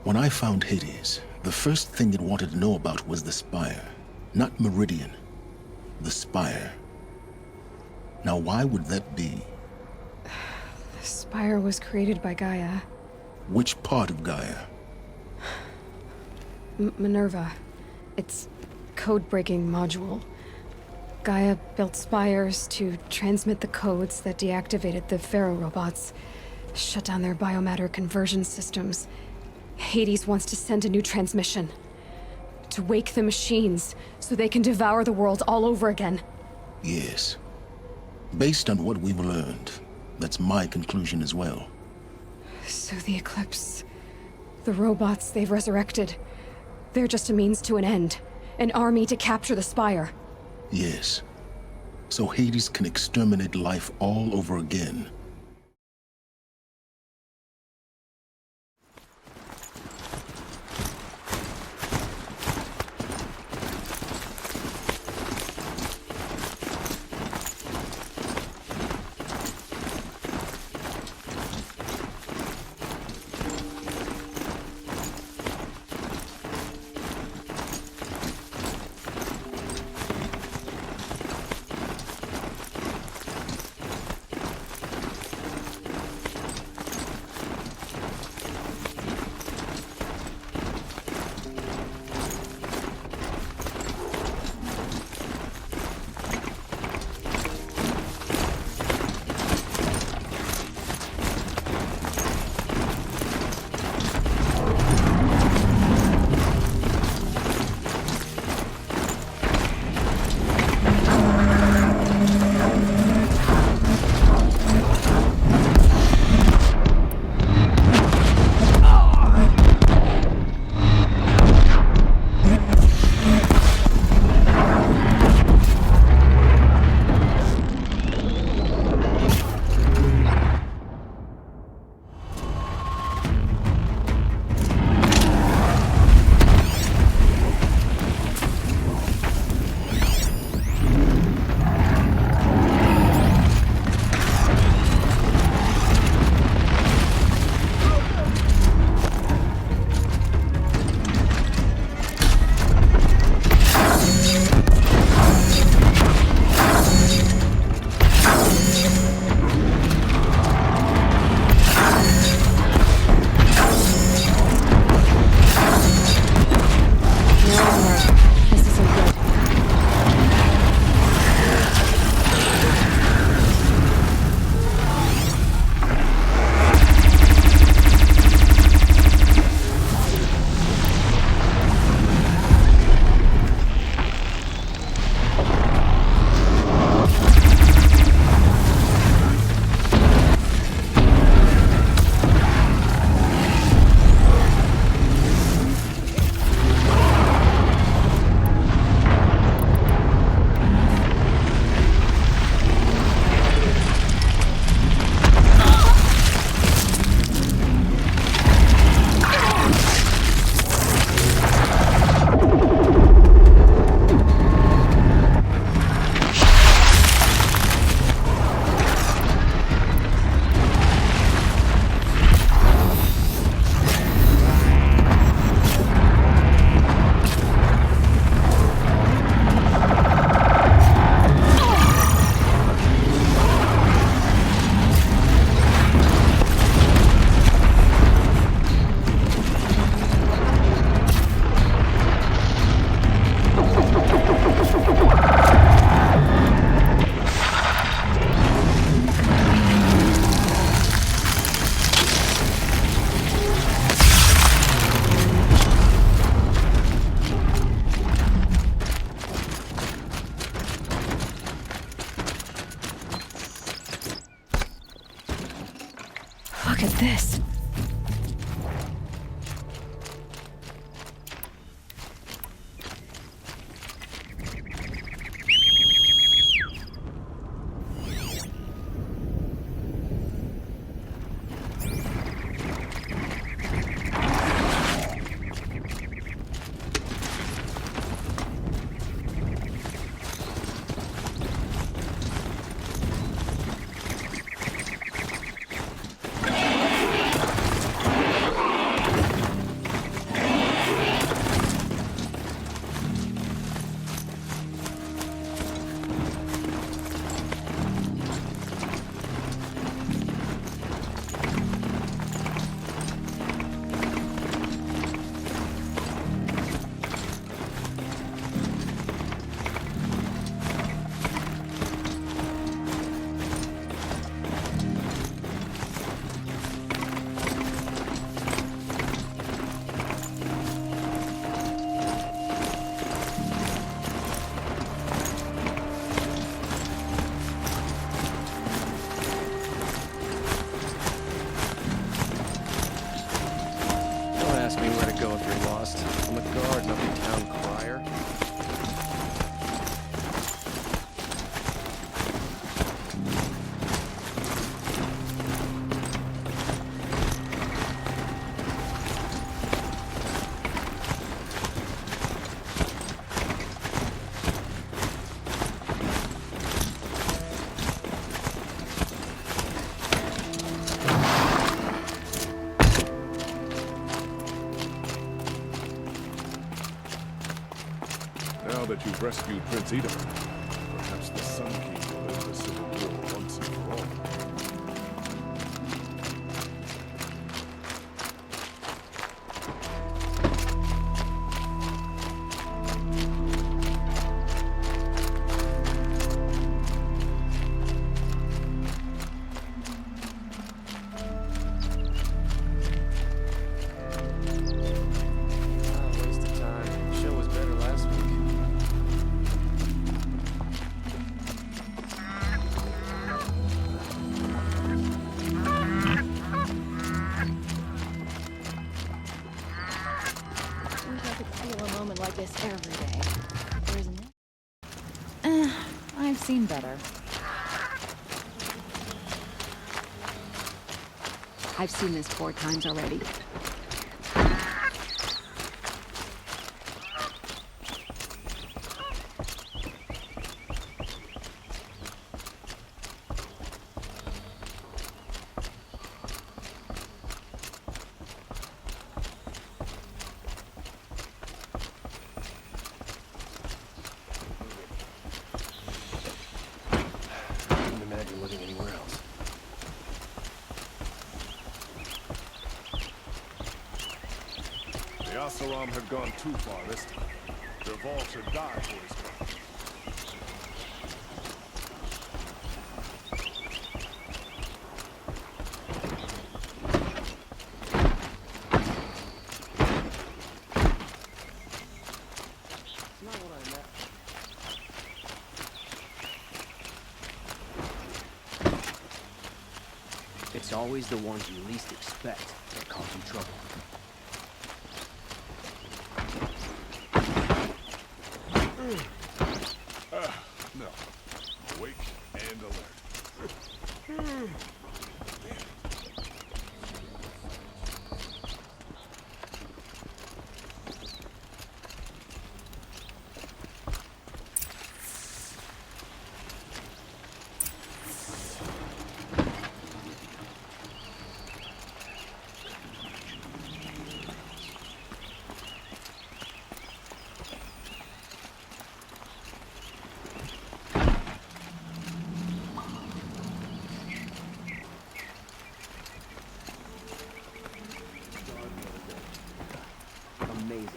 When I found Hades, the first thing it wanted to know about was the Spire. Not Meridian. The Spire. Now why would that be? The Spire was created by Gaia. Which part of Gaia? Minerva. Its code-breaking module. Gaia built spires to transmit the codes that deactivated the Pharaoh robots, shut down their biomatter conversion systems. Hades wants to send a new transmission. To wake the machines, so they can devour the world all over again. Yes. Based on what we've learned, that's my conclusion as well. So the Eclipse... the robots they've resurrected... they're just a means to an end. An army to capture the Spire. Yes. So Hades can exterminate life all over again. Look at this. Vanguard, not the town crier. Now that you've rescued Prince Edelman, perhaps the Sun King will end the Civil War once and for all. Waste of time. The show was better last week. Wish I could feel a moment like this every day. But there isn't it? I've seen better. I've seen this 4 times already. Couldn't imagine living anywhere else. The Asaram have gone too far this time. Dervahl should die for his crime. Not what I meant. It's always the ones you least expect that cause you trouble. No. Awake and alert. Amazing.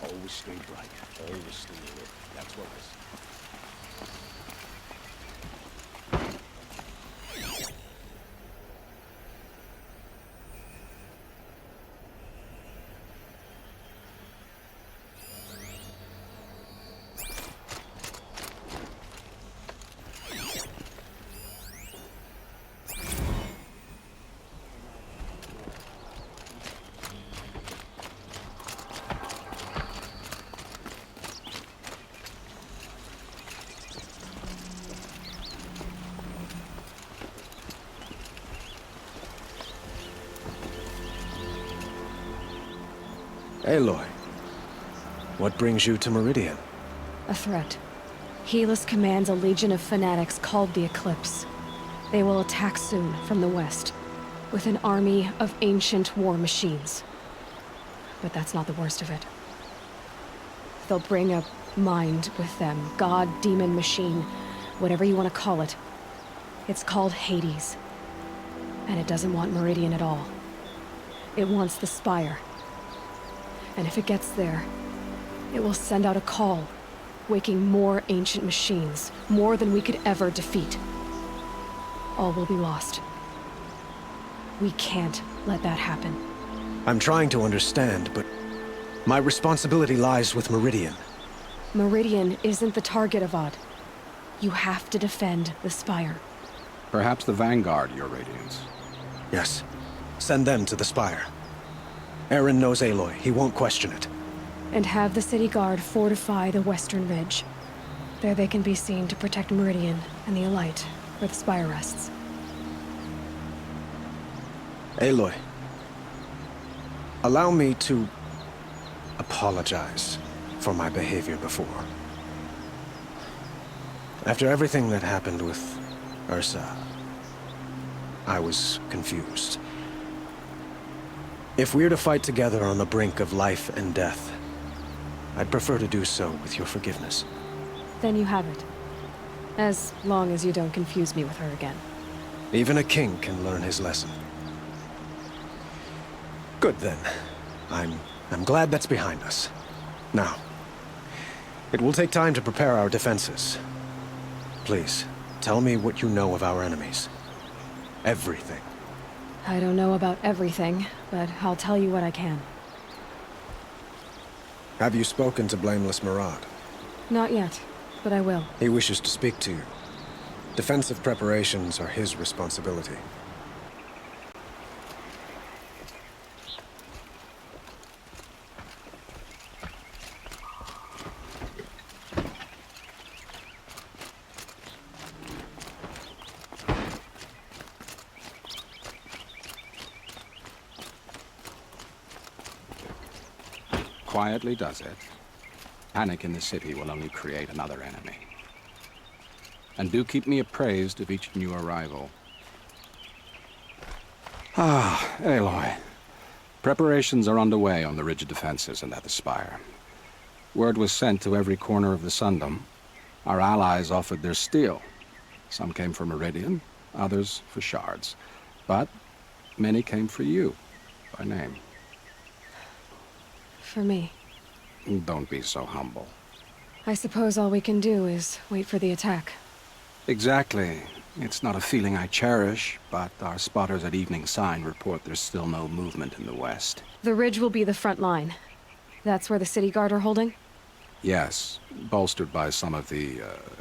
Always stay bright. Always stay alert. That's what I say. Aloy, what brings you to Meridian? A threat. Helis commands a legion of fanatics called the Eclipse. They will attack soon from the west, with an army of ancient war machines. But that's not the worst of it. They'll bring a mind with them, god, demon, machine, whatever you want to call it. It's called Hades. And it doesn't want Meridian at all. It wants the Spire. And if it gets there, it will send out a call, waking more ancient machines, more than we could ever defeat. All will be lost. We can't let that happen. I'm trying to understand, but my responsibility lies with Meridian. Meridian isn't the target, Avad. You have to defend the Spire. Perhaps the Vanguard, Your Radiance. Yes. Send them to the Spire. Aaron knows Aloy. He won't question it. And have the city guard fortify the western ridge. There they can be seen to protect Meridian and the Elite, where the Spire rests. Aloy, allow me to apologize for my behavior before. After everything that happened with Ursa, I was confused. If we're to fight together on the brink of life and death, I'd prefer to do so with your forgiveness. Then you have it. As long as you don't confuse me with her again. Even a king can learn his lesson. Good then. I'm glad that's behind us. Now, it will take time to prepare our defenses. Please, tell me what you know of our enemies. Everything. I don't know about everything, but I'll tell you what I can. Have you spoken to Blameless Marad? Not yet, but I will. He wishes to speak to you. Defensive preparations are his responsibility. Quietly does it. Panic in the city will only create another enemy. And do keep me appraised of each new arrival. Ah, Aloy. Preparations are underway on the ridge of defenses and at the Spire. Word was sent to every corner of the Sundom. Our allies offered their steel. Some came for Meridian, others for shards. But many came for you, by name. For me. Don't be so humble. I suppose all we can do is wait for the attack. Exactly. It's not a feeling I cherish, but our spotters at Evening Sign report there's still no movement in the west. The ridge will be the front line. That's where the city guard are holding? Yes, bolstered by some of the,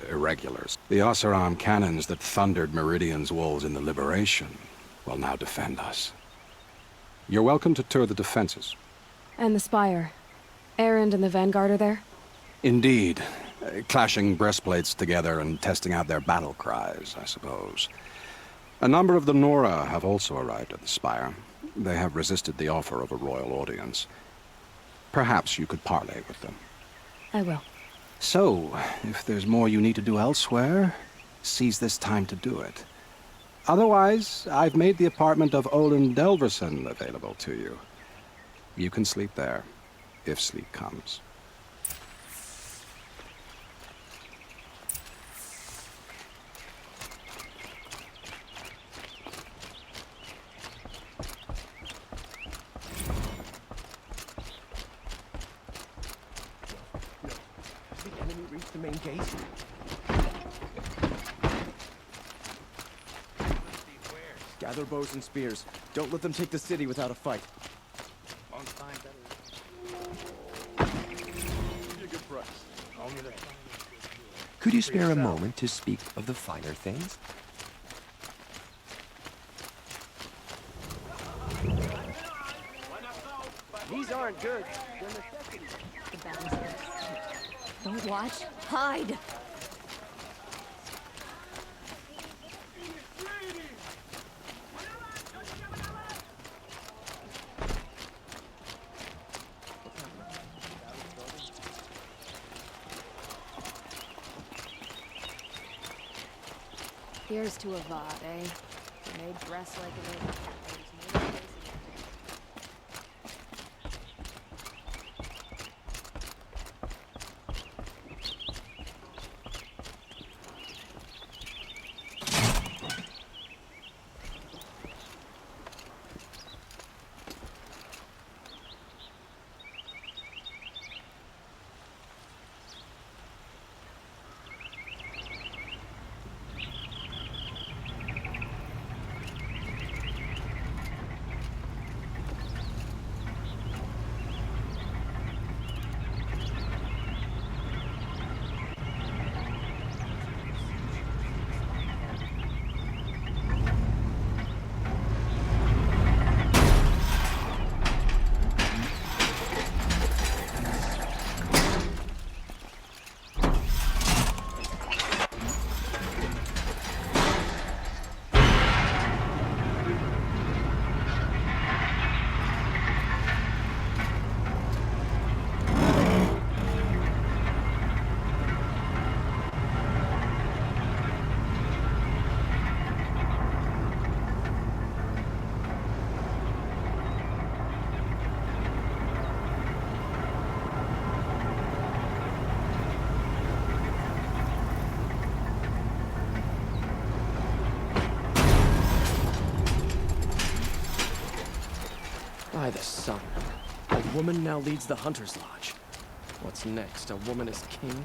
irregulars. The Oseram cannons that thundered Meridian's walls in the Liberation will now defend us. You're welcome to tour the defenses. And the Spire. Erend and the Vanguard are there? Indeed. Clashing breastplates together and testing out their battle cries, I suppose. A number of the Nora have also arrived at the Spire. They have resisted the offer of a royal audience. Perhaps you could parley with them. I will. So, if there's more you need to do elsewhere, seize this time to do it. Otherwise, I've made the apartment of Olin Delverson available to you. You can sleep there, if sleep comes. The enemy reached the main gate. Gather bows and spears. Don't let them take the city without a fight. Could you spare a moment to speak of the finer things? These aren't good. The battle's gonna start. Don't watch. Hide! Here's to Avad, eh? They dress like an old cat. There's no place in it. By the sun. A woman now leads the Hunter's Lodge. What's next? A woman as king?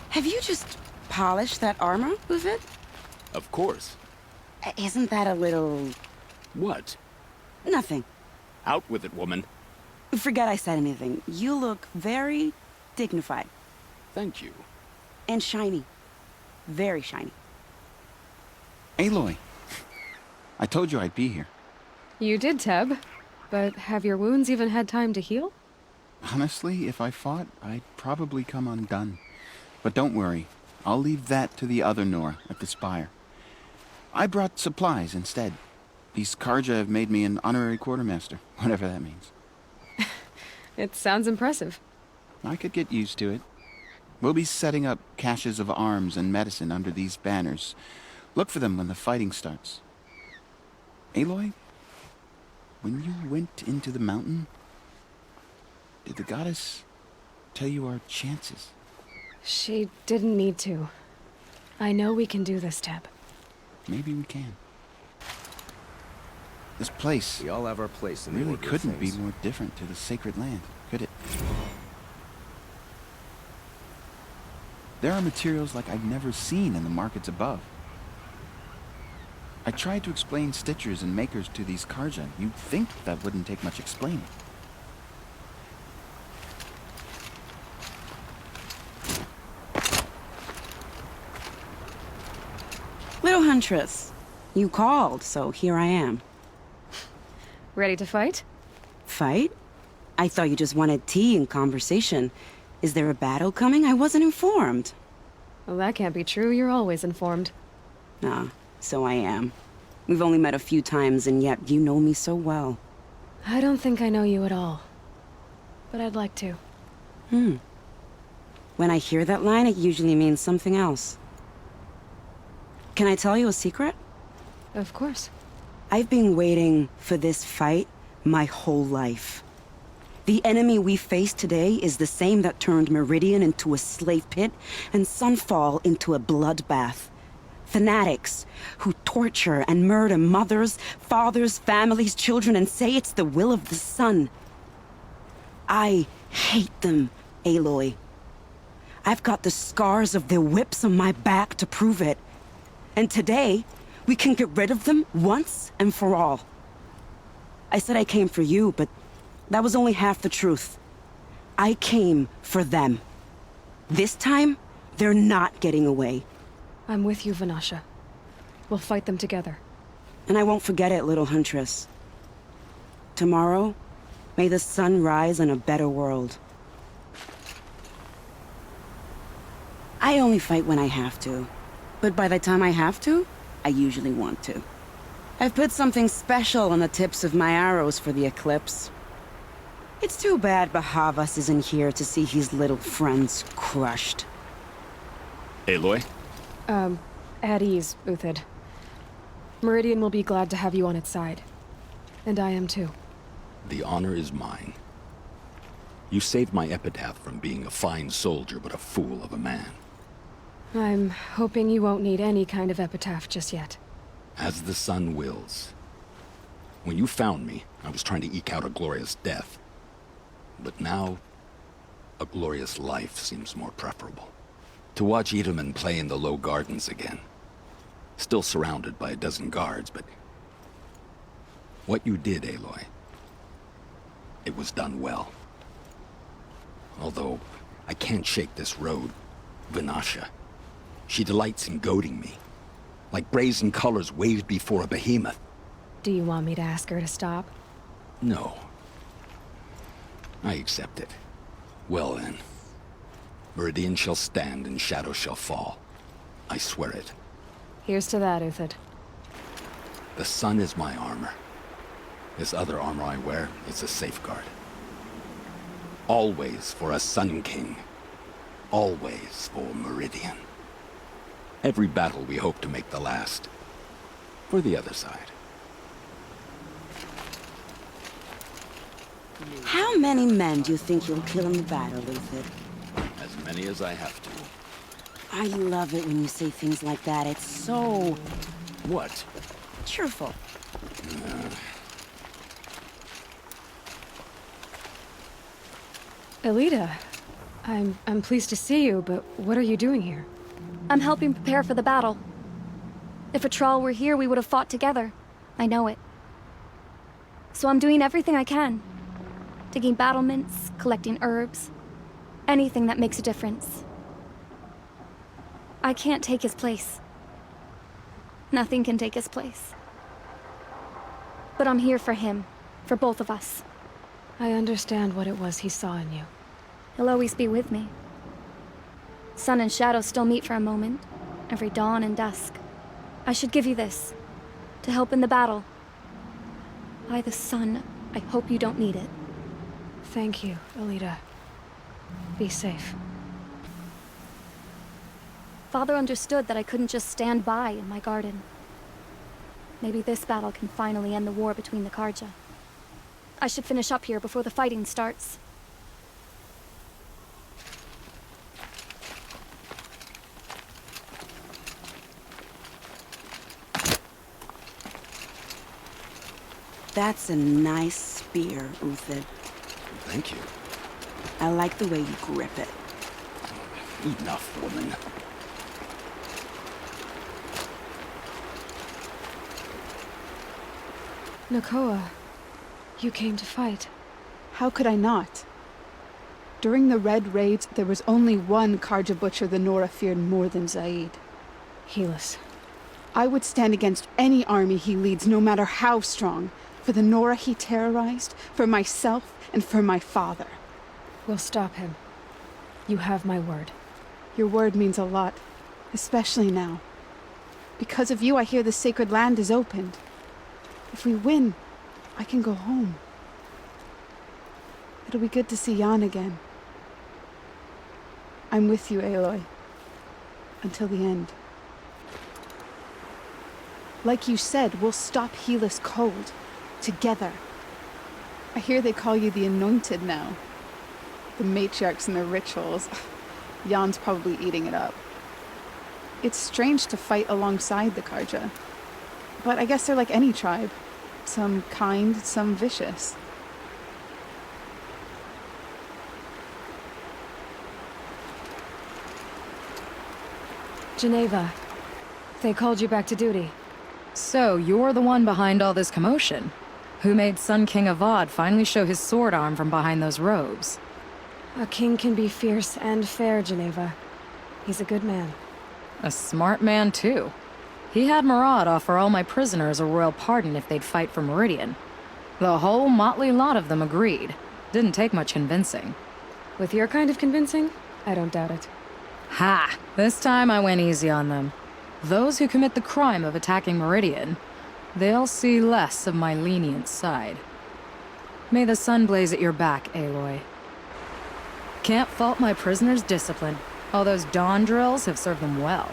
Have you just polished that armor with it? Of course. Isn't that a little... What? Nothing. Out with it, woman. Forget I said anything. You look very dignified. Thank you. And shiny. Very shiny. Aloy, I told you I'd be here. You did, Teb. But have your wounds even had time to heal? Honestly, if I fought, I'd probably come undone. But don't worry, I'll leave that to the other Nora at the Spire. I brought supplies instead. These Karja have made me an honorary quartermaster, whatever that means. It sounds impressive. I could get used to it. We'll be setting up caches of arms and medicine under these banners. Look for them when the fighting starts. Aloy, when you went into the mountain, did the goddess tell you our chances? She didn't need to. I know we can do this, Teb. Maybe we can. This place We all have our place in the really order of couldn't be things. more different to the sacred land, could it? There are materials like I've never seen in the markets above. I tried to explain stitchers and makers to these Karja. You'd think that wouldn't take much explaining. Little Huntress, you called, so here I am. Ready to fight? Fight? I thought you just wanted tea and conversation. Is there a battle coming? I wasn't informed. Well, that can't be true. You're always informed. Ah, so I am. We've only met a few times, and yet you know me so well. I don't think I know you at all. But I'd like to. When I hear that line, it usually means something else. Can I tell you a secret? Of course. I've been waiting for this fight my whole life. The enemy we face today is the same that turned Meridian into a slave pit and Sunfall into a bloodbath. Fanatics who torture and murder mothers, fathers, families, children, and say it's the will of the sun. I hate them, Aloy. I've got the scars of their whips on my back to prove it. And today, we can get rid of them once and for all. I said I came for you, but that was only half the truth. I came for them. This time, they're not getting away. I'm with you, Vanasha. We'll fight them together. And I won't forget it, little Huntress. Tomorrow, may the sun rise in a better world. I only fight when I have to. But by the time I have to, I usually want to. I've put something special on the tips of my arrows for the eclipse. It's too bad Bahavas isn't here to see his little friends crushed. Aloy? At ease, Uthid. Meridian will be glad to have you on its side. And I am too. The honor is mine. You saved my epitaph from being a fine soldier, but a fool of a man. I'm hoping you won't need any kind of epitaph just yet. As the sun wills. When you found me, I was trying to eke out a glorious death. But now, a glorious life seems more preferable. To watch Edelman play in the Low Gardens again. Still surrounded by a dozen guards, but... what you did, Aloy, it was done well. Although, I can't shake this road, Vanasha. She delights in goading me. Like brazen colors waved before a behemoth. Do you want me to ask her to stop? No. I accept it. Well then. Meridian shall stand and shadow shall fall. I swear it. Here's to that, Uthid. The sun is my armor. This other armor I wear is a safeguard. Always for a Sun King. Always for Meridian. Every battle we hope to make the last. For the other side. How many men do you think you'll kill in the battle, Luther? As many as I have to. I love it when you say things like that. It's so What? cheerful. Elita, I'm pleased to see you, but what are you doing here? I'm helping prepare for the battle. If Atral were here, we would have fought together. I know it. So I'm doing everything I can. Digging battlements, collecting herbs. Anything that makes a difference. I can't take his place. Nothing can take his place. But I'm here for him. For both of us. I understand what it was he saw in you. He'll always be with me. Sun and shadow still meet for a moment. Every dawn and dusk. I should give you this. To help in the battle. By the sun, I hope you don't need it. Thank you, Elita. Be safe. Father understood that I couldn't just stand by in my garden. Maybe this battle can finally end the war between the Carja. I should finish up here before the fighting starts. That's a nice spear, Uthid. Thank you. I like the way you grip it. Enough, woman. Nakoa, you came to fight. How could I not? During the Red Raids, there was only one Carja butcher the Nora feared more than Zaid. Helis. I would stand against any army he leads, no matter how strong. For the Nora he terrorized, for myself, and for my father. We'll stop him. You have my word. Your word means a lot, especially now. Because of you, I hear the sacred land is opened. If we win, I can go home. It'll be good to see Jan again. I'm with you, Aloy. Until the end. Like you said, we'll stop Helis cold. Together. I hear they call you the Anointed now. The matriarchs and their rituals. Jan's probably eating it up. It's strange to fight alongside the Carja. But I guess they're like any tribe. Some kind, some vicious. Geneva, they called you back to duty. So, you're the one behind all this commotion? Who made Sun King Avad finally show his sword arm from behind those robes? A king can be fierce and fair, Geneva. He's a good man. A smart man, too. He had Murad offer all my prisoners a royal pardon if they'd fight for Meridian. The whole motley lot of them agreed. Didn't take much convincing. With your kind of convincing, I don't doubt it. Ha! This time I went easy on them. Those who commit the crime of attacking Meridian, they'll see less of my lenient side. May the sun blaze at your back, Aloy. Can't fault my prisoners' discipline. All those dawn drills have served them well.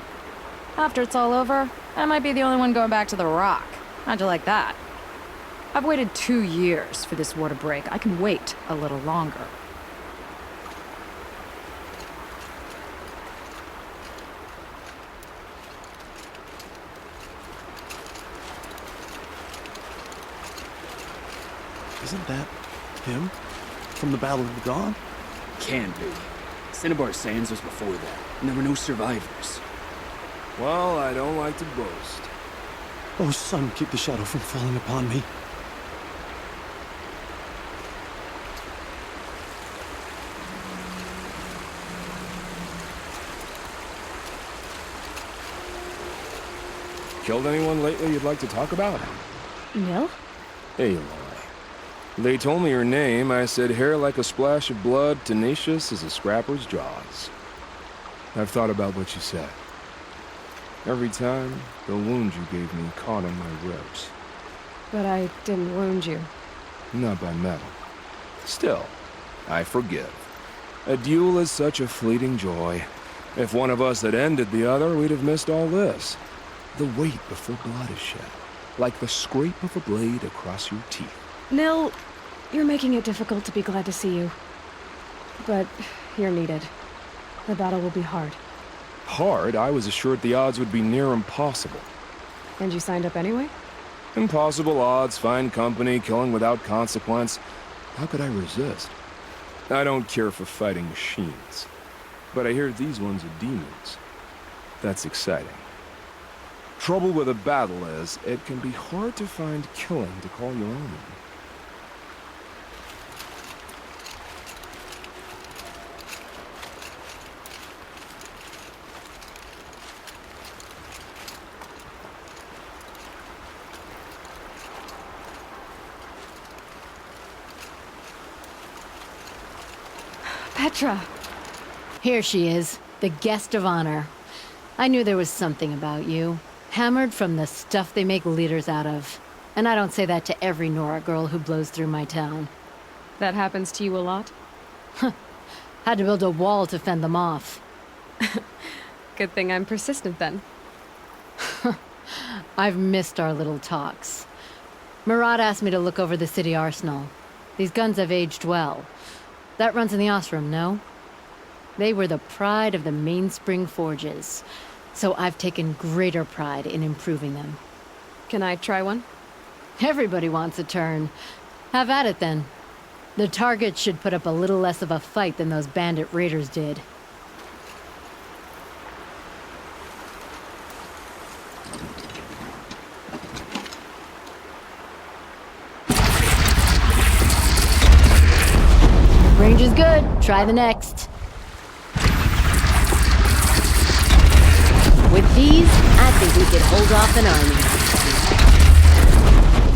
After it's all over, I might be the only one going back to the Rock. How'd you like that? I've waited 2 years for this war to break. I can wait a little longer. Isn't that him? From the Battle of the Dawn? Can be. Cinnabar Sands was before that, and there were no survivors. Well, I don't like to boast. Oh, sun, keep the shadow from falling upon me. Killed anyone lately you'd like to talk about? No? Aloy. They told me her name. I said hair like a splash of blood, tenacious as a scrapper's jaws. I've thought about what you said. Every time, the wound you gave me caught in my ribs. But I didn't wound you. Not by metal. Still, I forgive. A duel is such a fleeting joy. If one of us had ended the other, we'd have missed all this. The wait before blood is shed, like the scrape of a blade across your teeth. Nil, you're making it difficult to be glad to see you. But you're needed. The battle will be hard. Hard? I was assured the odds would be near impossible. And you signed up anyway? Impossible odds, fine company, killing without consequence. How could I resist? I don't care for fighting machines. But I hear these ones are demons. That's exciting. Trouble with a battle is, it can be hard to find killing to call your own. Petra! Here she is, the guest of honor. I knew there was something about you. Hammered from the stuff they make leaders out of. And I don't say that to every Nora girl who blows through my town. That happens to you a lot? Had to build a wall to fend them off. Good thing I'm persistent then. I've missed our little talks. Marat asked me to look over the city arsenal. These guns have aged well. That runs in the Osram, no? They were the pride of the Mainspring Forges, so I've taken greater pride in improving them. Can I try one? Everybody wants a turn. Have at it then. The targets should put up a little less of a fight than those bandit raiders did. Range is good. Try the next. With these, I think we could hold off an army.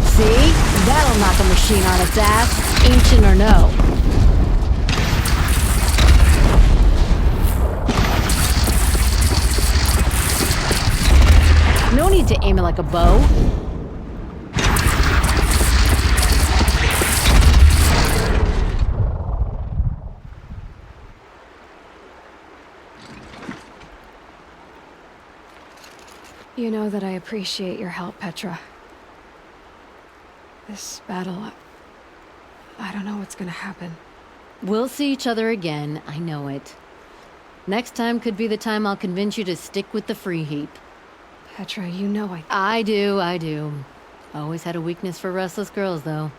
See? That'll knock a machine on its ass, ancient or no. No need to aim it like a bow. You know that I appreciate your help, Petra. This battle, I don't know what's gonna happen. We'll see each other again, I know it. Next time could be the time I'll convince you to stick with the free heap. Petra, you know I do. Always had a weakness for restless girls, though.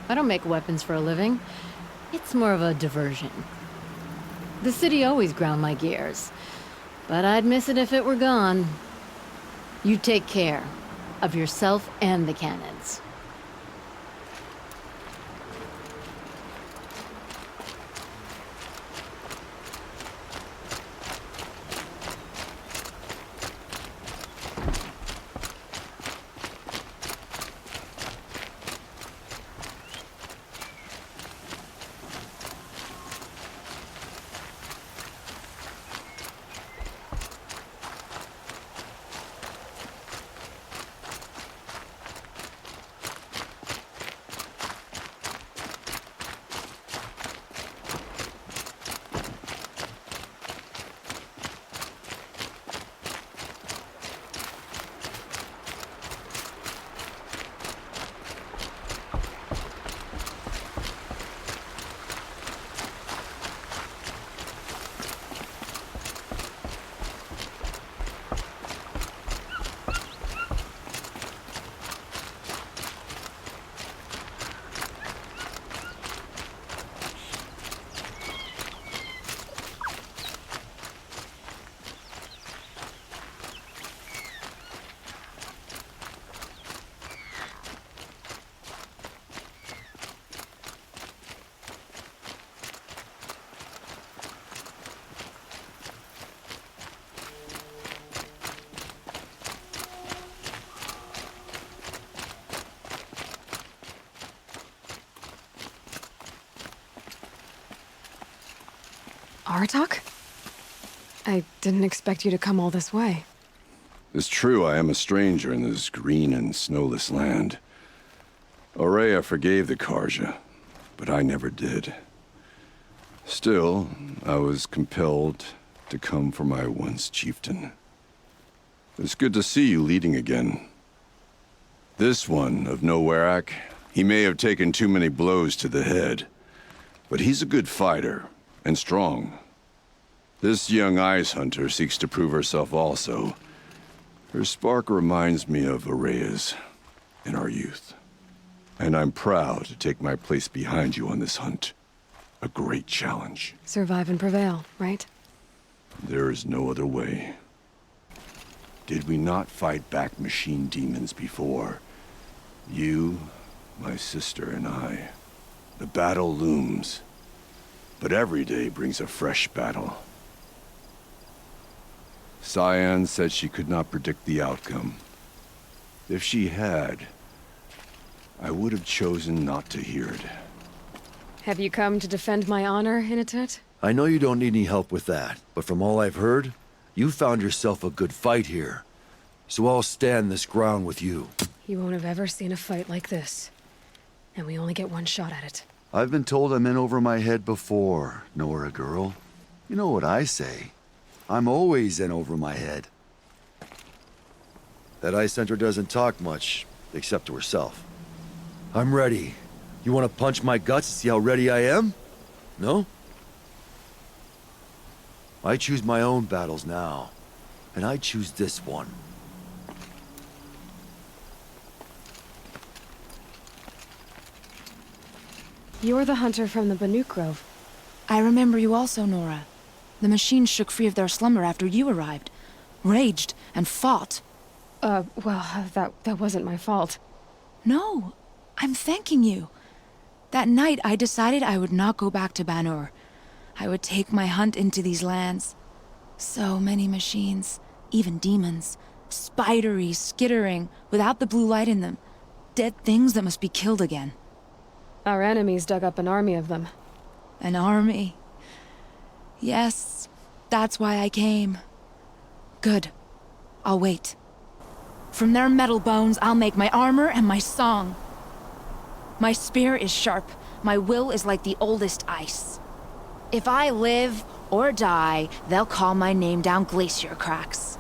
I don't make weapons for a living. It's more of a diversion. The city always ground my gears. But I'd miss it if it were gone. You take care of yourself and the cannons. Aratak? I didn't expect you to come all this way. It's true I am a stranger in this green and snowless land. Aurea forgave the Carja, but I never did. Still, I was compelled to come for my once chieftain. It's good to see you leading again. This one of Nowarak, he may have taken too many blows to the head, but he's a good fighter, and strong. This young ice hunter seeks to prove herself also. Her spark reminds me of Aurea's in our youth. And I'm proud to take my place behind you on this hunt. A great challenge. Survive and prevail, right? There is no other way. Did we not fight back machine demons before? You, my sister, and I. The battle looms. But every day brings a fresh battle. Cyan said she could not predict the outcome. If she had, I would have chosen not to hear it. Have you come to defend my honor, Inatut? I know you don't need any help with that, but from all I've heard, you found yourself a good fight here. So I'll stand this ground with you. You won't have ever seen a fight like this. And we only get one shot at it. I've been told I'm in over my head before, Nora girl. You know what I say. I'm always in over my head. That Ice Hunter doesn't talk much, except to herself. I'm ready. You want to punch my guts to see how ready I am? No? I choose my own battles now, and I choose this one. You're the hunter from the Banuk Grove. I remember you also, Nora. The machines shook free of their slumber after you arrived. Raged and fought. Well, that wasn't my fault. No, I'm thanking you. That night, I decided I would not go back to Banur. I would take my hunt into these lands. So many machines, even demons. Spidery, skittering, without the blue light in them. Dead things that must be killed again. Our enemies dug up an army of them. An army? Yes, that's why I came. Good. I'll wait. From their metal bones, I'll make my armor and my song. My spear is sharp. My will is like the oldest ice. If I live or die, they'll call my name down glacier cracks.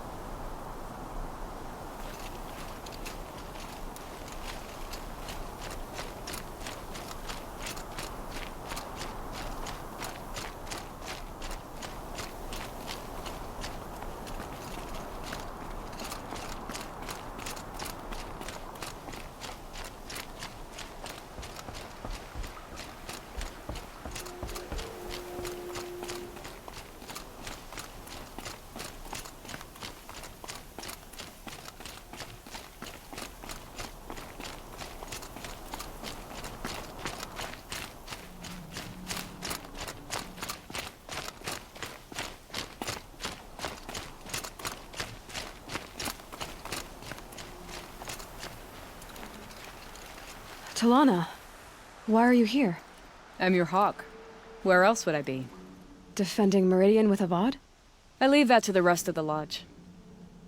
Talana, why are you here? I'm your hawk. Where else would I be? Defending Meridian with Avad? I leave that to the rest of the Lodge.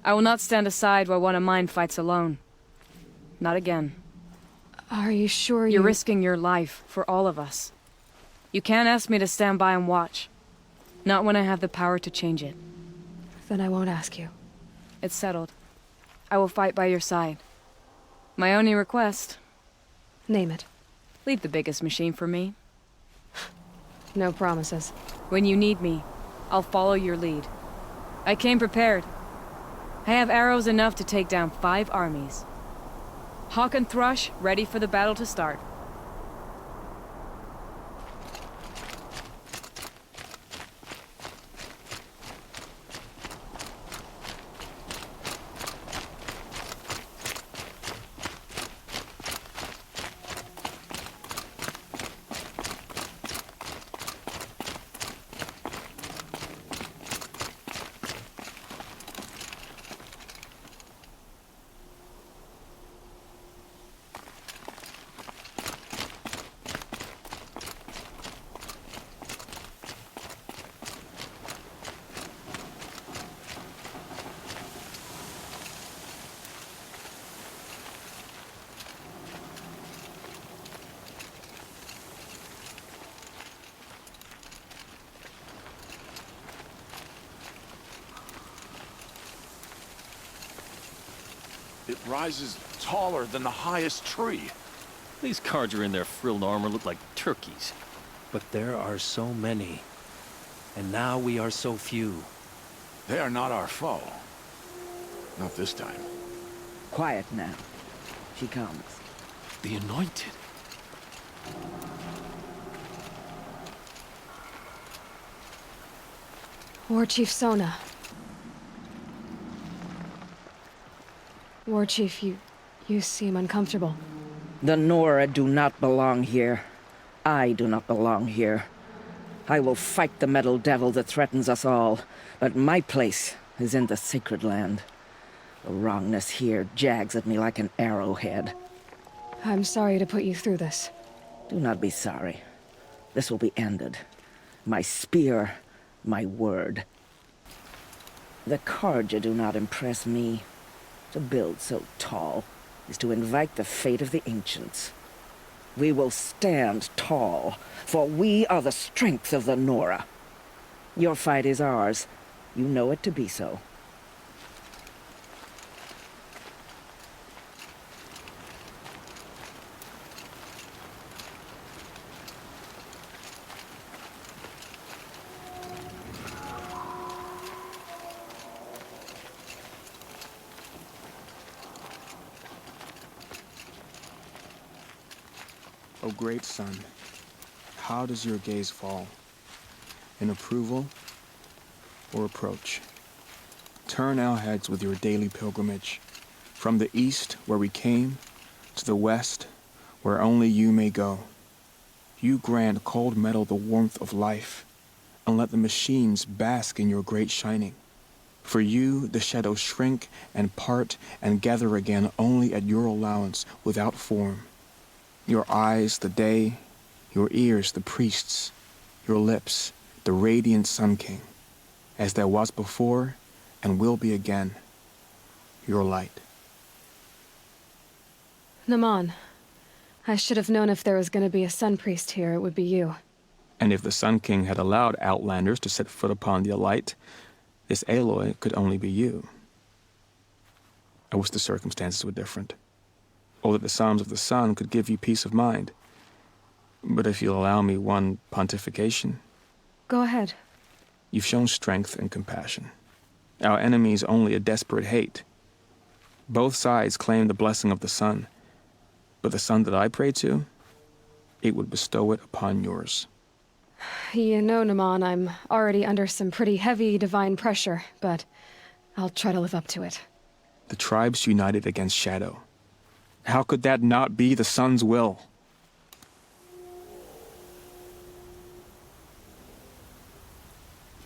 I will not stand aside while one of mine fights alone. Not again. Are you sure You're risking your life for all of us. You can't ask me to stand by and watch. Not when I have the power to change it. Then I won't ask you. It's settled. I will fight by your side. My only request... Name it. Leave the biggest machine for me. No promises. When you need me, I'll follow your lead. I came prepared. I have arrows enough to take down 5 armies. Hawk and Thrush ready for the battle to start. It rises taller than the highest tree. These Carja in their frilled armor look like turkeys. But there are so many. And now we are so few. They are not our foe. Not this time. Quiet now. She comes. The Anointed. War Chief Sona. War Chief, you seem uncomfortable. The Nora do not belong here. I do not belong here. I will fight the metal devil that threatens us all, but my place is in the sacred land. The wrongness here jags at me like an arrowhead. I'm sorry to put you through this. Do not be sorry. This will be ended. My spear, my word. The Carja do not impress me. To build so tall is to invite the fate of the ancients. We will stand tall, for we are the strength of the Nora. Your fight is ours. You know it to be so. O great sun, how does your gaze fall? In approval or approach? Turn our heads with your daily pilgrimage, from the east, where we came, to the west, where only you may go. You grant cold metal the warmth of life, and let the machines bask in your great shining. For you, the shadows shrink and part and gather again only at your allowance, without form. Your eyes, the day, your ears, the priests, your lips, the radiant Sun King, as there was before and will be again, your light. Naman, I should have known if there was going to be a Sun Priest here, it would be you. And if the Sun King had allowed outlanders to set foot upon the Alight, this Aloy could only be you. I wish the circumstances were different, or that the Psalms of the Sun could give you peace of mind. But if you'll allow me one pontification... Go ahead. You've shown strength and compassion. Our enemies only a desperate hate. Both sides claim the blessing of the sun, but the sun that I pray to, it would bestow it upon yours. You know, Naman, I'm already under some pretty heavy divine pressure, but I'll try to live up to it. The tribes united against Shadow. How could that not be the sun's will?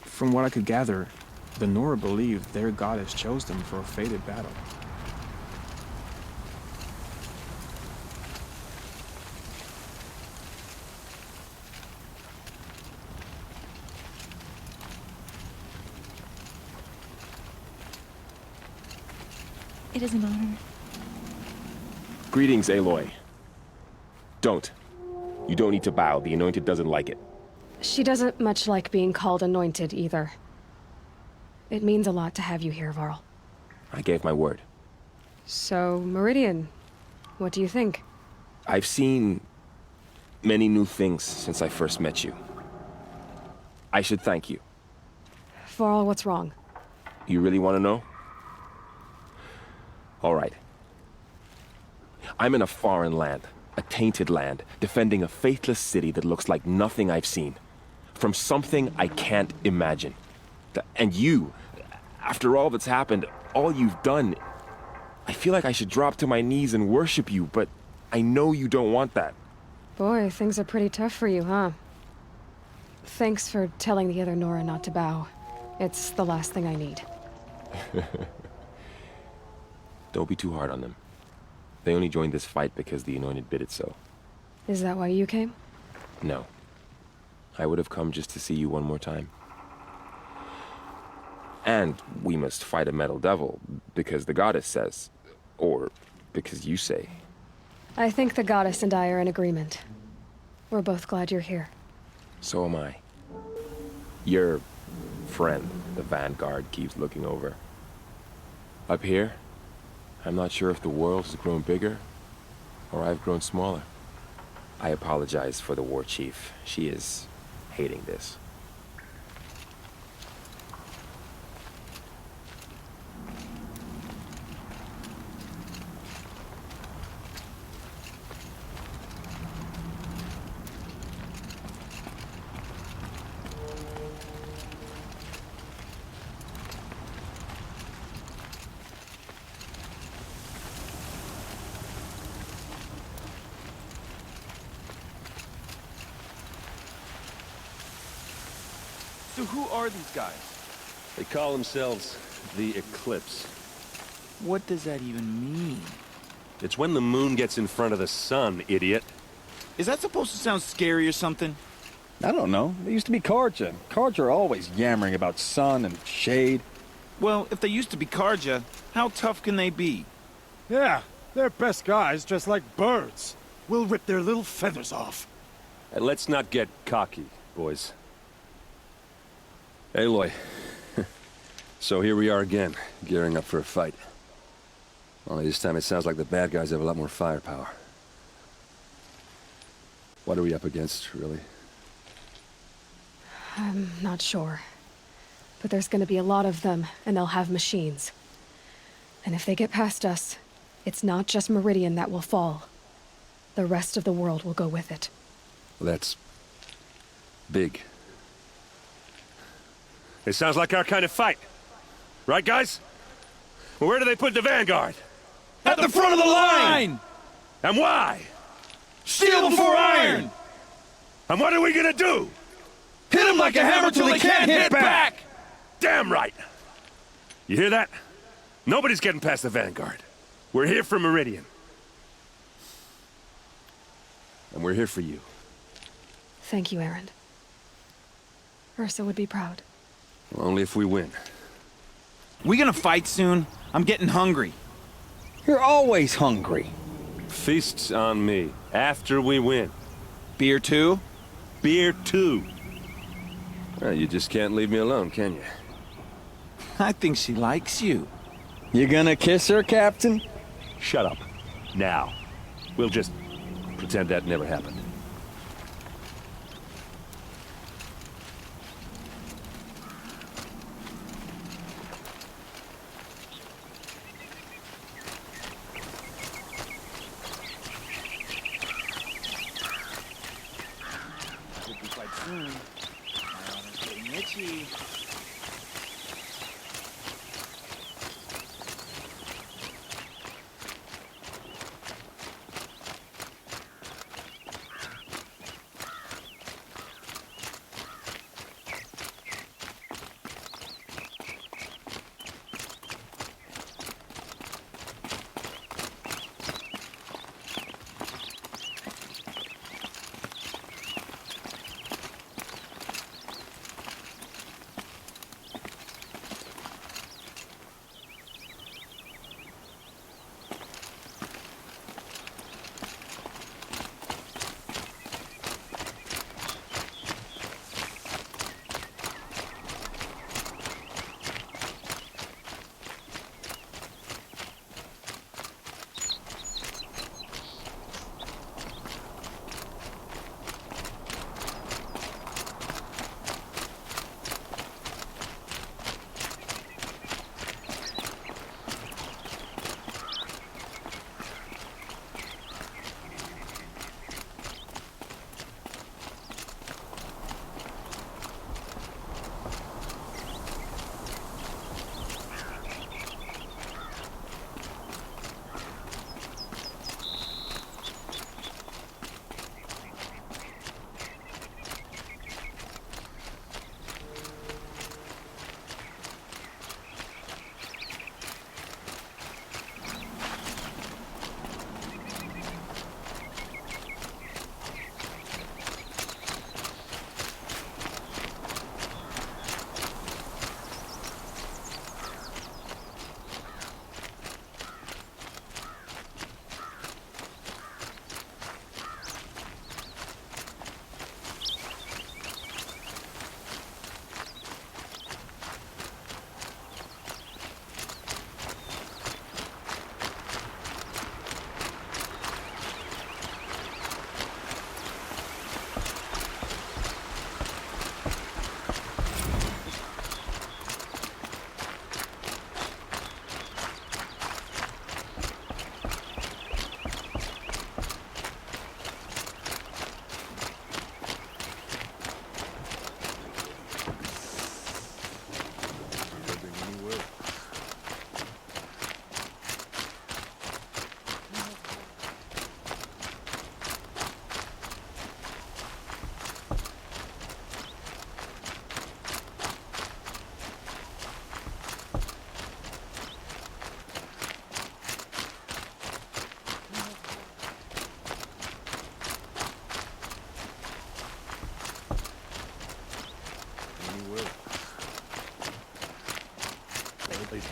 From what I could gather, the Nora believed their goddess chose them for a fated battle. It is an honor. Greetings, Aloy. Don't. You don't need to bow. The Anointed doesn't like it. She doesn't much like being called anointed, either. It means a lot to have you here, Varl. I gave my word. So, Meridian, what do you think? I've seen many new things since I first met you. I should thank you. Varl, what's wrong? You really want to know? All right. I'm in a foreign land, a tainted land, defending a faithless city that looks like nothing I've seen. From something I can't imagine. And you, after all that's happened, all you've done, I feel like I should drop to my knees and worship you, but I know you don't want that. Boy, things are pretty tough for you, huh? Thanks for telling the other Nora not to bow. It's the last thing I need. Don't be too hard on them. They only joined this fight because the Anointed bid it so. Is that why you came? No. I would have come just to see you one more time. And we must fight a metal devil, because the goddess says. Or because you say. I think the goddess and I are in agreement. We're both glad you're here. So am I. Your friend, the Vanguard, keeps looking over. Up here, I'm not sure if the world has grown bigger or I've grown smaller. I apologize for the war chief. She is hating this. So who are these guys? They call themselves the Eclipse. What does that even mean? It's when the moon gets in front of the sun, idiot. Is that supposed to sound scary or something? I don't know. They used to be Carja. Carja are always yammering about sun and shade. Well, if they used to be Carja, how tough can they be? Yeah, they're best guys, just like birds. We'll rip their little feathers off. And let's not get cocky, boys. Aloy. So here we are again, gearing up for a fight. Only this time it sounds like the bad guys have a lot more firepower. What are we up against, really? I'm not sure. But there's gonna be a lot of them, and they'll have machines. And if they get past us, it's not just Meridian that will fall. The rest of the world will go with it. Well, that's big. It sounds like our kind of fight. Right, guys? Well, where do they put the Vanguard? At the front of the line! And why? Steel before iron! And what are we gonna do? Hit them like a hammer till they can't hit back! Damn right! You hear that? Nobody's getting past the Vanguard. We're here for Meridian. And we're here for you. Thank you, Erend. Ursa would be proud. Well, only if we win. We gonna fight soon? I'm getting hungry. You're always hungry. Feasts on me, after we win. Beer too? Beer too. Well, you just can't leave me alone, can you? I think she likes you. You gonna kiss her, Captain? Shut up. Now. We'll just pretend that never happened. Could be quite soon. My armor's getting itchy.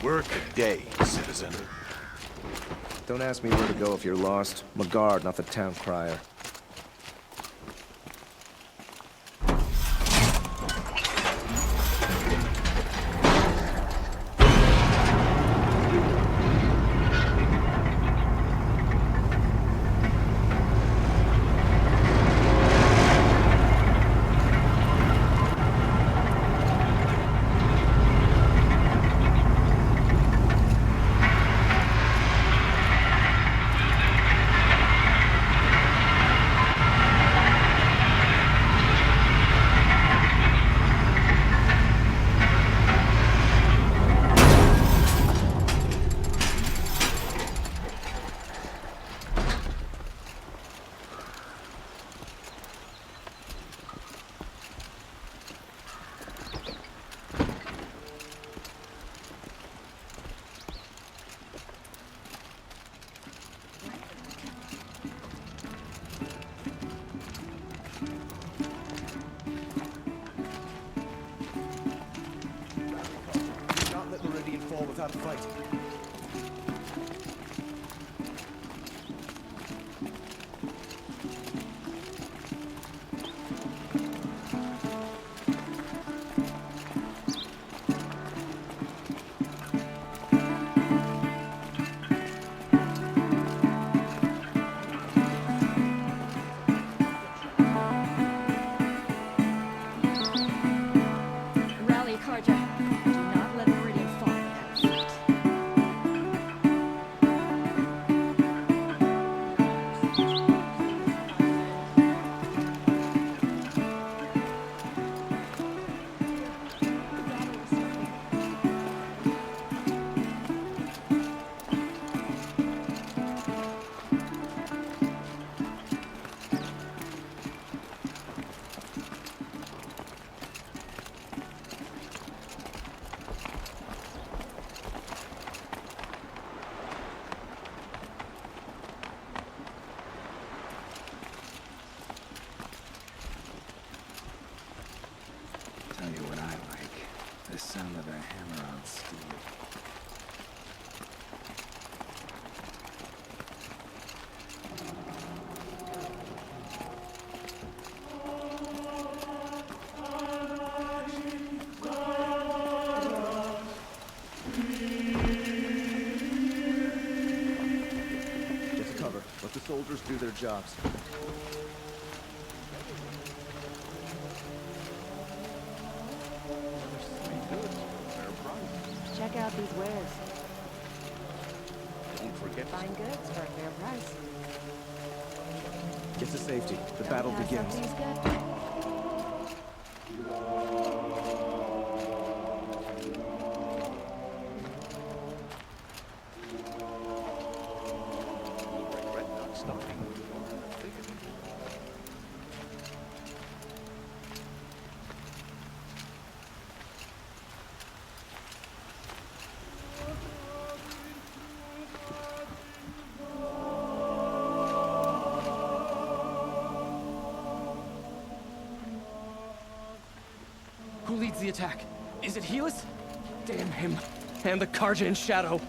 Work a day, citizen. Don't ask me where to go if you're lost. I'm a guard, not the town crier. Not let Meridian fall without a fight. Rally, Karja. Do not let Meridian fall without a fight. Tell you what I like. The sound of a hammer on steel. Get to cover. Let the soldiers do their jobs. Check out these wares. Don't forget. Fine goods for a fair price. Get to safety. The battle Pass up begins. these goods. Regret not stopping. Who leads the attack? Is it Helis? Damn him. And the Karja in shadow.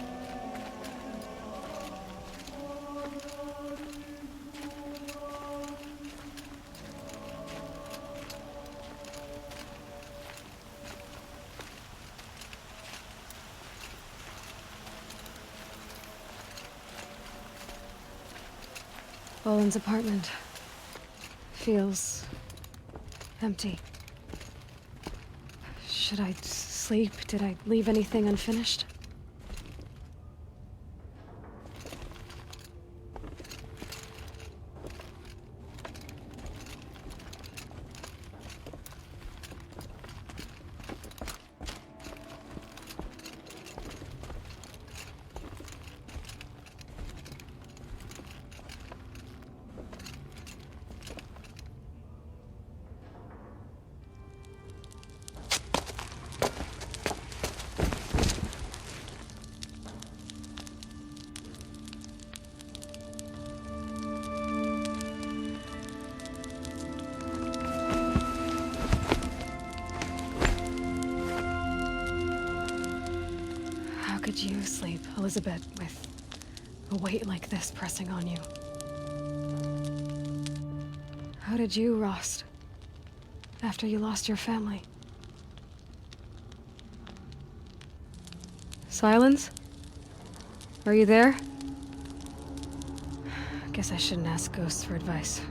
Boland's apartment feels empty. Should I sleep? Did I leave anything unfinished? sleep, Elizabeth, with a weight like this pressing on you. How did you, Rost? After you lost your family? Silence? Are you there? Guess I shouldn't ask ghosts for advice.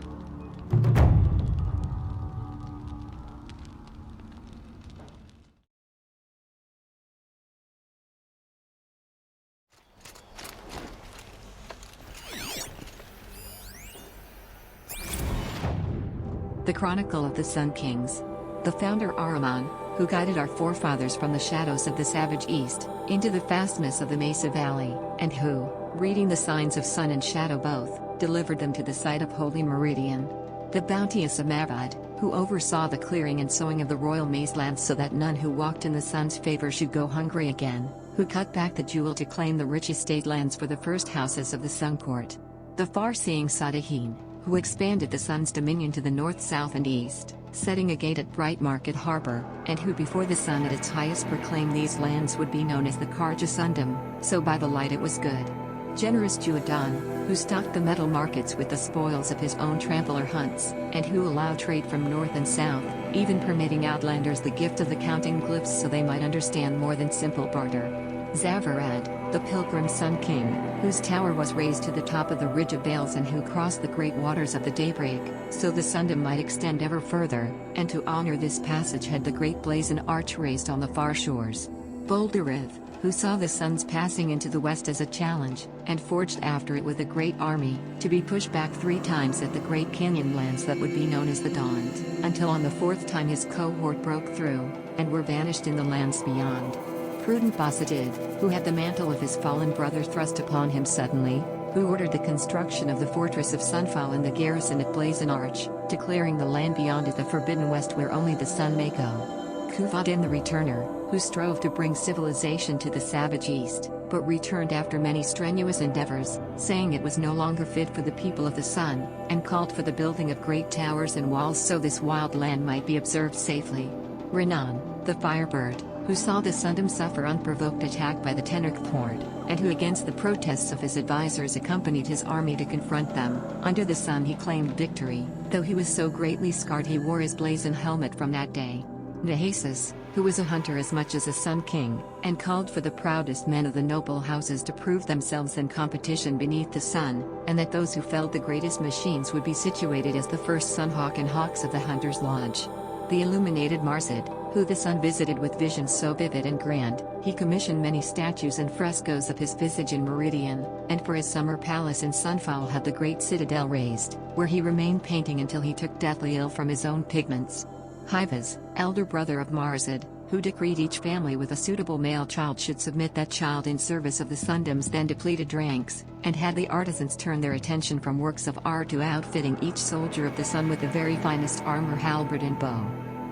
The Chronicle of the Sun Kings. The founder Ahriman, who guided our forefathers from the shadows of the savage east, into the fastness of the Mesa Valley, and who, reading the signs of sun and shadow both, delivered them to the site of Holy Meridian. The bounteous Amavad, who oversaw the clearing and sowing of the royal maize lands so that none who walked in the sun's favor should go hungry again, who cut back the jewel to claim the rich estate lands for the first houses of the Sun Court. The far-seeing Sadahin, who expanded the sun's dominion to the north, south, and east, setting a gate at Bright Market Harbor, and who before the sun at its highest proclaimed these lands would be known as the Karja Sundom, so by the light it was good. Generous Juadan, who stocked the metal markets with the spoils of his own traveler hunts, and who allowed trade from north and south, even permitting outlanders the gift of the counting glyphs so they might understand more than simple barter. Zavarad, the pilgrim Sun King, whose tower was raised to the top of the ridge of Bales and who crossed the great waters of the daybreak, so the Sundom might extend ever further, and to honor this passage had the great blazon arch raised on the far shores. Bolderiv, who saw the sun's passing into the west as a challenge, and forged after it with a great army, to be pushed back 3 times at the great canyon lands that would be known as the Dawned, until on the 4th time his cohort broke through, and were vanished in the lands beyond. Prudent Basadid, who had the mantle of his fallen brother thrust upon him suddenly, who ordered the construction of the fortress of Sunfall and the garrison at Blazon Arch, declaring the land beyond it the forbidden west where only the sun may go. Kuvadin the Returner, who strove to bring civilization to the savage east, but returned after many strenuous endeavors, saying it was no longer fit for the people of the sun, and called for the building of great towers and walls so this wild land might be observed safely. Renan, the Firebird, who saw the Sundom suffer unprovoked attack by the Tenarch Horde, and who against the protests of his advisors accompanied his army to confront them. Under the sun he claimed victory, though he was so greatly scarred he wore his blazon helmet from that day. Nehasis, who was a hunter as much as a Sun King, and called for the proudest men of the noble houses to prove themselves in competition beneath the sun, and that those who felled the greatest machines would be situated as the first Sunhawk and Hawks of the Hunter's Lodge. The illuminated Marzid, who the sun visited with visions so vivid and grand, he commissioned many statues and frescoes of his visage in Meridian, and for his summer palace in Sunfall had the great citadel raised, where he remained painting until he took deathly ill from his own pigments. Hivas, elder brother of Marzid, who decreed each family with a suitable male child should submit that child in service of the Sundom's then depleted ranks, and had the artisans turn their attention from works of art to outfitting each soldier of the sun with the very finest armor, halberd and bow.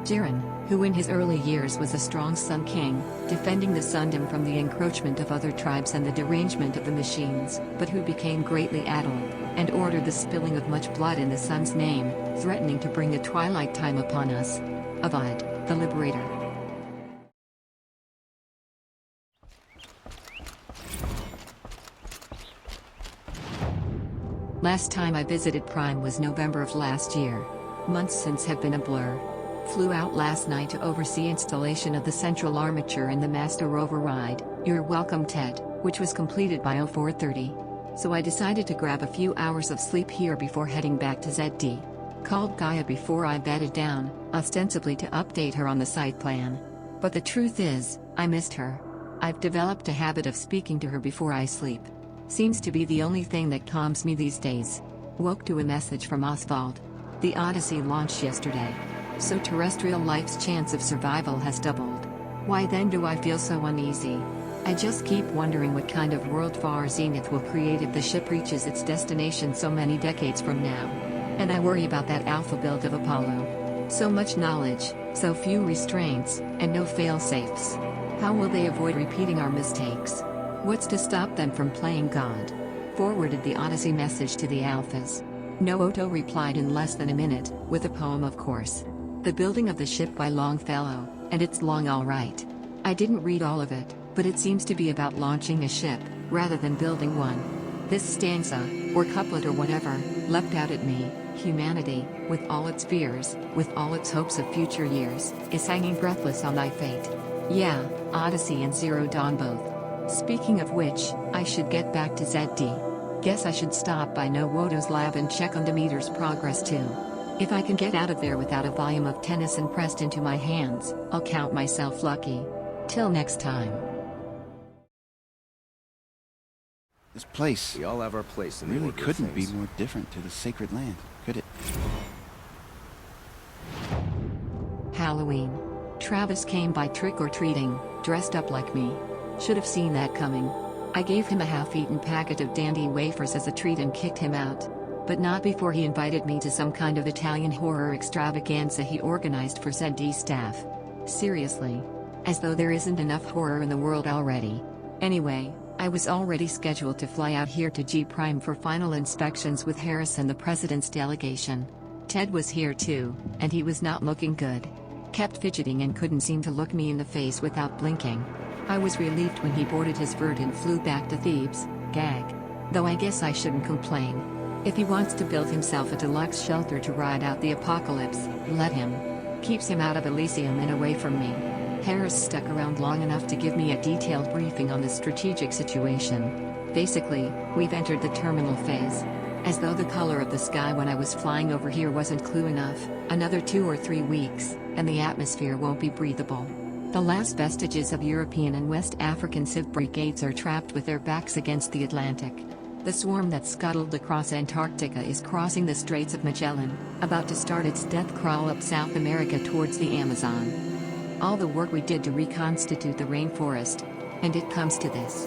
Jiren, who in his early years was a strong Sun King, defending the Sundom from the encroachment of other tribes and the derangement of the machines, but who became greatly addled, and ordered the spilling of much blood in the sun's name, threatening to bring the twilight time upon us. Avad, the Liberator. Last time I visited Prime was November of last year. Months since have been a blur. Flew out last night to oversee installation of the central armature in the Master Override, You're Welcome Ted, which was completed by 0430. So I decided to grab a few hours of sleep here before heading back to ZD. Called Gaia before I bedded down, ostensibly to update her on the site plan. But the truth is, I missed her. I've developed a habit of speaking to her before I sleep. Seems to be the only thing that calms me these days. Woke to a message from Oswald. The Odyssey launched yesterday. So terrestrial life's chance of survival has doubled. Why then do I feel so uneasy? I just keep wondering what kind of world Far Zenith will create if the ship reaches its destination so many decades from now. And I worry about that alpha build of Apollo. So much knowledge, so few restraints, and no fail-safes. How will they avoid repeating our mistakes? What's to stop them from playing God? Forwarded the Odyssey message to the Alphas. Nooto replied in less than a minute, with a poem of course. The Building of the Ship by Longfellow, and it's long all right. I didn't read all of it, but it seems to be about launching a ship, rather than building one. This stanza, or couplet or whatever, leapt out at me. Humanity, with all its fears, with all its hopes of future years, is hanging breathless on thy fate. Yeah, Odyssey and Zero Dawn both. Speaking of which, I should get back to ZD. Guess I should stop by Nowoto's lab and check on Demeter's progress too. If I can get out of there without a volume of Tennyson pressed into my hands, I'll count myself lucky. Till next time. This place We all have our place in the really order of couldn't be things. more different to the sacred land, could it? Halloween. Travis came by trick-or-treating, dressed up like me. Should have seen that coming. I gave him a half-eaten packet of dandy wafers as a treat and kicked him out. But not before he invited me to some kind of Italian horror extravaganza he organized for ZD staff. Seriously. As though there isn't enough horror in the world already. Anyway, I was already scheduled to fly out here to G Prime for final inspections with Harris and the president's delegation. Ted was here too, and he was not looking good. Kept fidgeting and couldn't seem to look me in the face without blinking. I was relieved when he boarded his Vert and flew back to Thebes, gag. Though I guess I shouldn't complain. If he wants to build himself a deluxe shelter to ride out the apocalypse, let him. Keeps him out of Elysium and away from me. Harris stuck around long enough to give me a detailed briefing on the strategic situation. Basically, we've entered the terminal phase. As though the color of the sky when I was flying over here wasn't clue enough, another 2 or 3 weeks, and the atmosphere won't be breathable. The last vestiges of European and West African civ brigades are trapped with their backs against the Atlantic. The swarm that scuttled across Antarctica is crossing the Straits of Magellan, about to start its death crawl up South America towards the Amazon. All the work we did to reconstitute the rainforest, and it comes to this.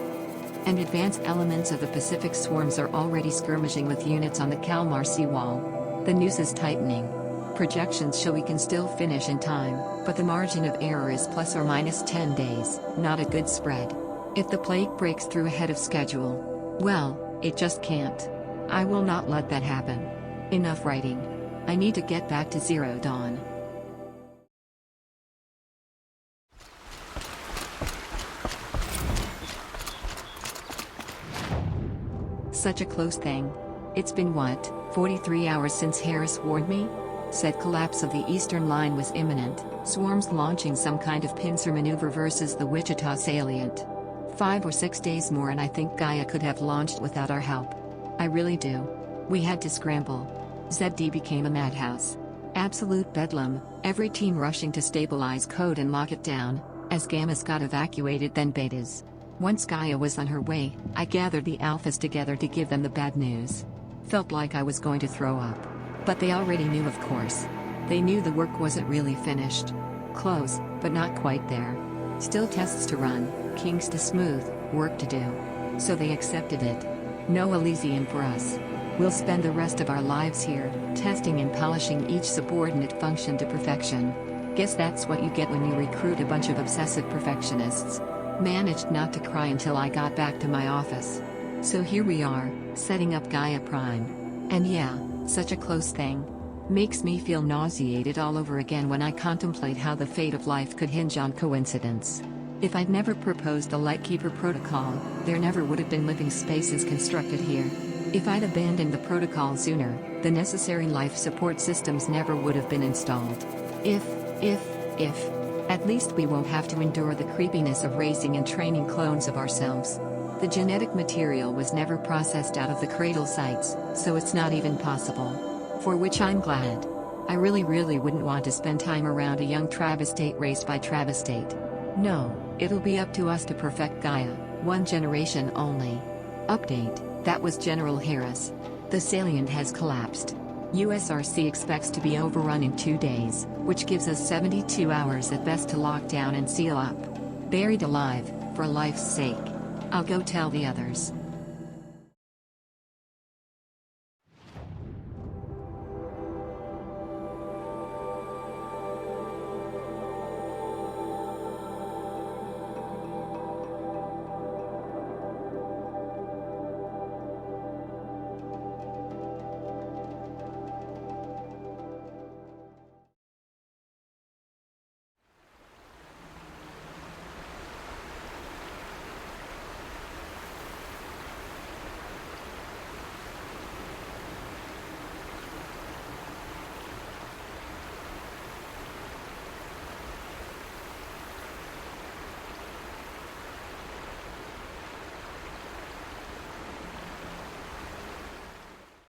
And advanced elements of the Pacific swarms are already skirmishing with units on the Kalmar seawall. The noose is tightening. Projections show we can still finish in time, but the margin of error is plus or minus 10 days, not a good spread. If the plague breaks through ahead of schedule, well, it just can't. I will not let that happen. Enough writing. I need to get back to Zero Dawn. Such a close thing. It's been what, 43 hours since Harris warned me? Said collapse of the eastern line was imminent, swarms launching some kind of pincer maneuver versus the Wichita salient. 5 or 6 days more and I think Gaia could have launched without our help. I really do. We had to scramble. ZD became a madhouse. Absolute bedlam, every team rushing to stabilize code and lock it down, as Gammas got evacuated then Betas. Once Gaia was on her way, I gathered the Alphas together to give them the bad news. Felt like I was going to throw up. But they already knew, of course. They knew the work wasn't really finished. Close, but not quite there. Still tests to run, kinks to smooth, work to do. So they accepted it. No Elysium for us. We'll spend the rest of our lives here, testing and polishing each subordinate function to perfection. Guess that's what you get when you recruit a bunch of obsessive perfectionists. Managed not to cry until I got back to my office. So here we are, setting up Gaia Prime. And yeah, such a close thing. Makes me feel nauseated all over again when I contemplate how the fate of life could hinge on coincidence. If I'd never proposed the Lightkeeper protocol, there never would have been living spaces constructed here. If I'd abandoned the protocol sooner, the necessary life support systems never would have been installed. If, at least we won't have to endure the creepiness of raising and training clones of ourselves. The genetic material was never processed out of the cradle sites, so it's not even possible. For which I'm glad. I really wouldn't want to spend time around a young Travistate raised by Travistate. No, it'll be up to us to perfect Gaia, one generation only. Update, that was General Harris. The salient has collapsed. USRC expects to be overrun in 2 days, which gives us 72 hours at best to lock down and seal up. Buried alive, for life's sake. I'll go tell the others.